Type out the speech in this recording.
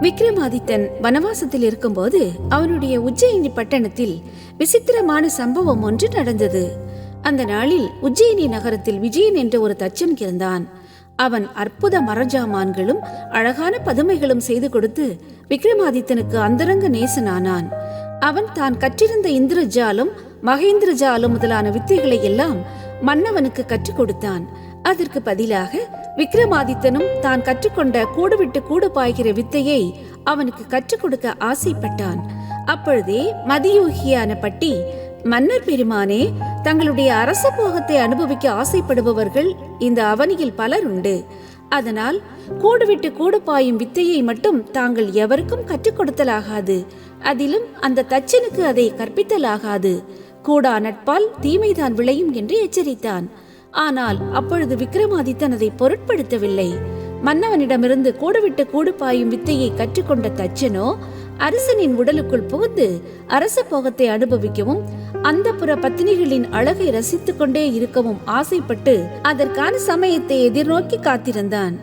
விக்ரமாதித்தன் வனவாசத்தில் இருக்கும்போது அவனுடைய உஜ்ஜயினி பட்டணத்தில் விசித்திரமான சம்பவம் ஒன்று நடந்தது. அந்த நாளில் உஜ்ஜயினி நகரத்தில் விஜயன் என்ற ஒரு தச்சன் இருந்தான். அவன் அற்புத மரஜாமான்களும் அழகான பதுமைகளும் செய்து கொடுத்து விக்ரமாதித்தனுக்கு அந்தரங்க நேசனானான். அவன் தான் கற்றிருந்த இந்திரஜாலம், மகேந்திரஜாலம் முதலான வித்தைகளை எல்லாம் மன்னவனுக்கு கற்றுக் கொடுத்தான். அதற்கு பதிலாக விக்ரமாதித்தனும் தான் கற்றுக்கொண்ட கூடு விட்டு கூடு பாய்கிற வித்தையை அவனுக்கு கற்றுக் கொடுக்க ஆசைப்பட்டான். அப்பொழுதே மதியோகியான பட்டி, மன்னர் பெருமானே, தங்களுடைய அரச போகத்தை அனுபவிக்க ஆசைப்படுபவர்கள் இந்த அவனியில் பலர் உண்டு. அதனால் கூடு விட்டு கூடு பாயும் வித்தையை மட்டும் தாங்கள் எவருக்கும் கற்றுக் கொடுத்தலாகாது. அதிலும் அந்த தச்சனுக்கு அதை கற்பித்தலாகாது. கூடா நட்பால் தீமைதான் விளையும் என்று எச்சரித்தான். ஆனால் அப்பொழுது விக்ரமாதித்தன் அதை பொருட்படுத்தவில்லை. மன்னவனிடமிருந்து கூடு விட்டு கூடு பாயும் வித்தையை கற்றுக்கொண்ட தச்சனோ அரசனின் உடலுக்குள் புகுந்து அரச போகத்தை அனுபவிக்கவும் அந்தப்புற பத்தினிகளின் அழகை ரசித்துக் கொண்டே இருக்கவும் ஆசைப்பட்டு அதற்கான சமயத்தை எதிர்நோக்கி காத்திருந்தான்.